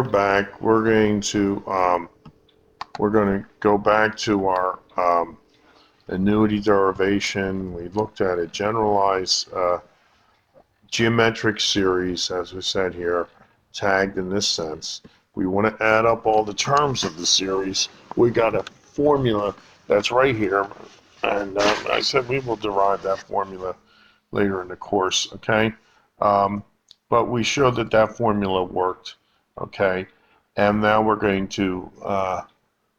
back. We're going to go back to our annuity derivation. We looked at a generalized geometric series, as we said here, tagged in this sense. We want to add up all the terms of the series. We got a formula that's right here, and I said we will derive that formula later in the course, okay? But we showed that that formula worked, okay? And now we're going to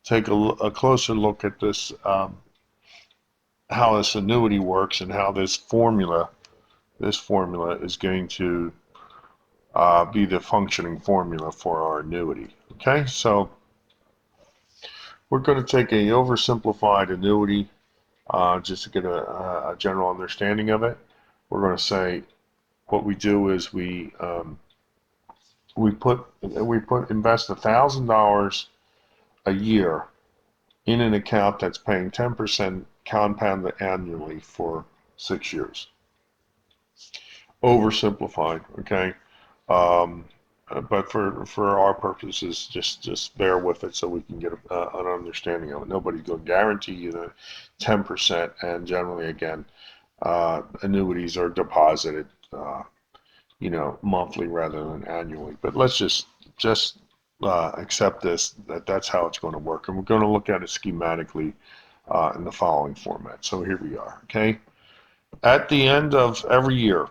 take a closer look at this, how this annuity works and how this formula is going to be the functioning formula for our annuity. Okay, so we're going to take a oversimplified annuity just to get a general understanding of it. We're going to say what we do is we invest $1,000 a year in an account that's paying 10% compounded annually for 6 years. Oversimplified, okay? But for our purposes, just bear with it so we can get an understanding of it. Nobody's going to guarantee you the 10%, and generally, again, annuities are deposited, monthly rather than annually. But let's just accept that's how it's going to work, and we're going to look at it schematically in the following format. So here we are, okay? At the end of every year,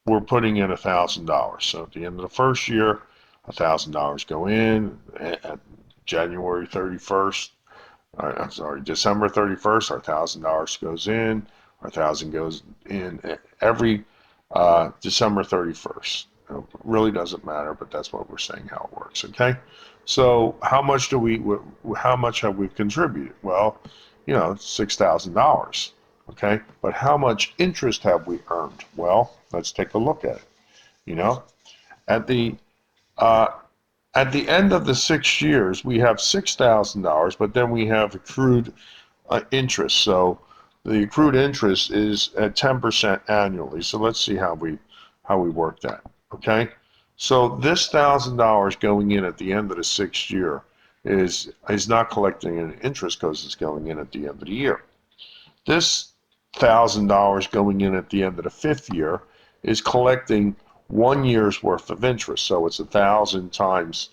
we're putting in $1,000. So at the end of the first year, $1,000 go in. At January 31st, December 31st, our $1,000 goes in. Our $1,000 goes in every December 31st. It really doesn't matter, but that's what we're saying how it works. Okay. So how much have we contributed? Well, $6,000. Okay, but how much interest have we earned? Well, let's take a look at it. At the end of the 6 years, we have $6,000, but then we have accrued interest. So the accrued interest is at 10% annually. So let's see how we work that. Okay, so this $1,000 going in at the end of the 6th year is not collecting an interest because it's going in at the end of the year. This $1,000 going in at the end of the 5th year is collecting 1 year's worth of interest. So it's 1,000 times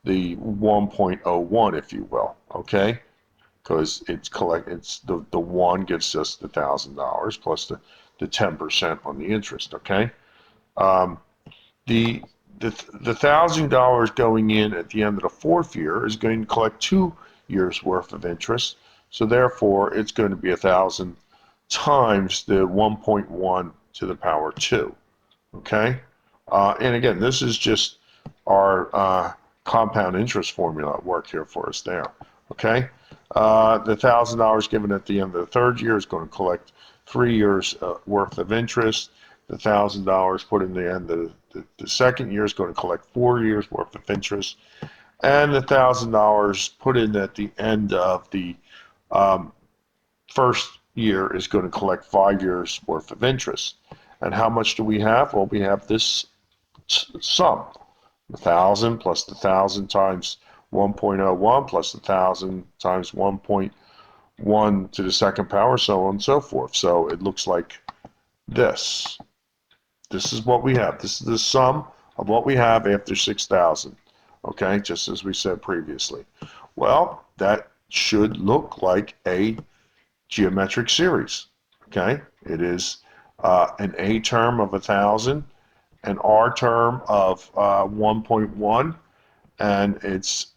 the 1.01, if you will, okay? Because the 1 gives us the $1,000 plus the 10% on the interest, okay? The $1,000 going in at the end of the 4th year is going to collect 2 years worth of interest. So therefore, it's going to be 1,000 times the 1.1 to the power 2. Okay? And again, this is just our compound interest formula at work here for us there. Okay? The $1,000 given at the end of the 3rd year is going to collect 3 years worth of interest. The $1,000 put in the end of the 2nd year is going to collect 4 years worth of interest. And the $1,000 put in at the end of the 1st year is going to collect 5 years worth of interest. And how much do we have? Well, we have this sum, 1,000 plus the 1,000 times 1.01 plus the 1,000 times 1.1 to the 2nd power, so on and so forth. So it looks like this. This is what we have. This is the sum of what we have after 6,000. Okay, just as we said previously. Well, that should look like a geometric series. Okay, it is an A term of 1,000, an R term of 1.1, and it's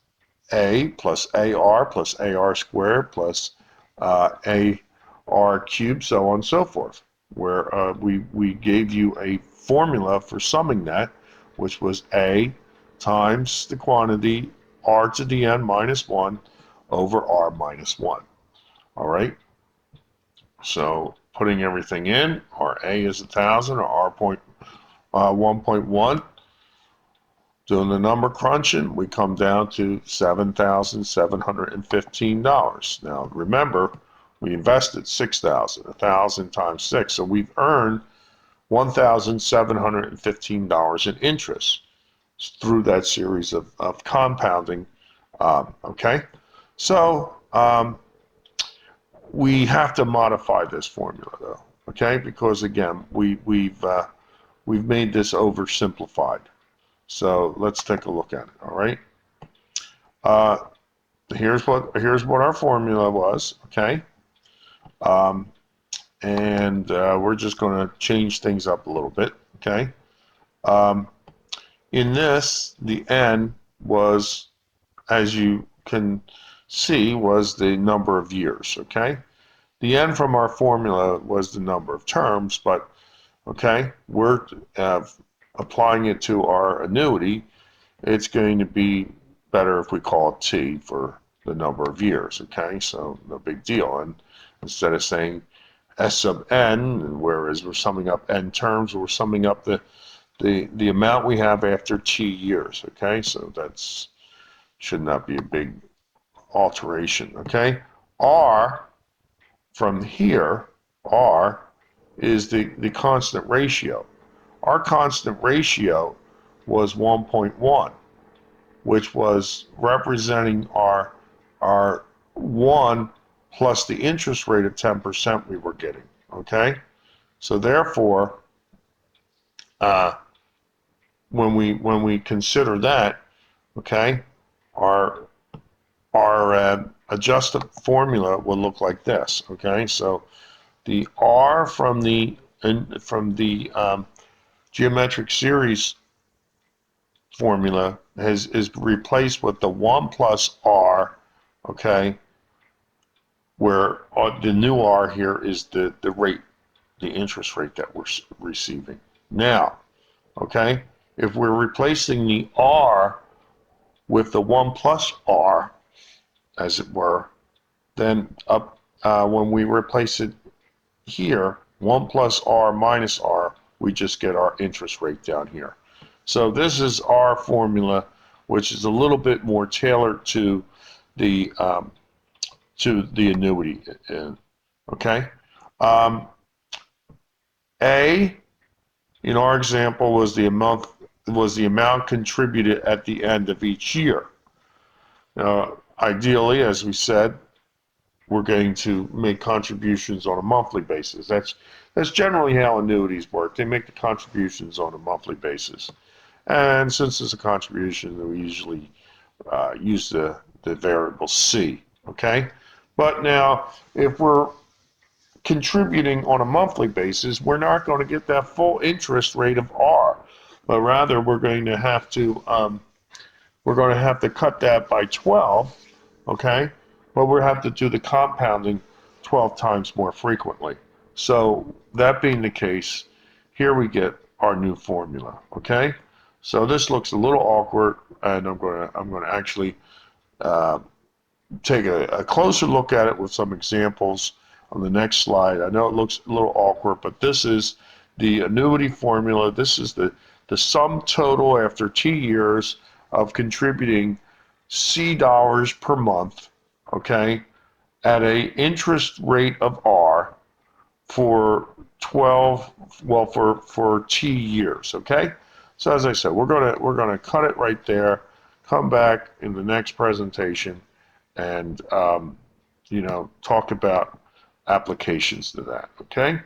A plus AR squared plus AR cubed, so on and so forth. Where we gave you a formula for summing that, which was A times the quantity R to the n minus 1 over R minus 1. All right. So putting everything in, our A is 1,000, our R 1.1. Doing the number crunching, we come down to $7,715. Now remember, we invested 6,000, 1,000 times 6, so we've earned $1,715 in interest. through that series of compounding. Okay, so we have to modify this formula though. Okay, because again, we've made this oversimplified. So let's take a look at it. All right. Uh, here's what our formula was. Okay. Um, and we're just going to change things up a little bit. Okay. Um, in this, the n was, as you can see, was the number of years. Okay. The n from our formula was the number of terms, but okay, we're applying it to our annuity. It's going to be better if we call it t for the number of years. Okay, so no big deal. And instead of saying s sub n, whereas we're summing up n terms, we're summing up the amount we have after t years. Okay, so that's should not be a big alteration. Okay, r from here, r is the constant ratio. Our constant ratio was 1.1, which was representing our 1 plus the interest rate of 10% we were getting. Okay, so therefore, when we consider that, okay, our adjusted formula will look like this. Okay, so the r from the geometric series formula is replaced with the 1 plus r, okay, where the new r here is the rate, the interest rate that we're receiving. Now, okay, if we're replacing the r with the 1 plus r, as it were, then when we replace it here, 1 plus r minus r, we just get our interest rate down here. So this is our formula, which is a little bit more tailored to the annuity. Okay. A in our example was the amount contributed at the end of each year. Ideally, as we said, we're going to make contributions on a monthly basis. That's generally how annuities work. They make the contributions on a monthly basis. And since it's a contribution, we usually use the variable C, okay? But now, if we're contributing on a monthly basis, we're not going to get that full interest rate of R, but rather we're going to have to cut that by 12, okay? But we'll have to do the compounding 12 times more frequently. So that being the case, here we get our new formula, okay? So this looks a little awkward, and I'm going to actually take a closer look at it with some examples on the next slide. I know it looks a little awkward, but this is the annuity formula. This is the sum total after T years of contributing C dollars per month, okay, at a interest rate of R for 12, well, for T years, okay? So as I said, we're gonna cut it right there, come back in the next presentation, and talk about applications to that, okay?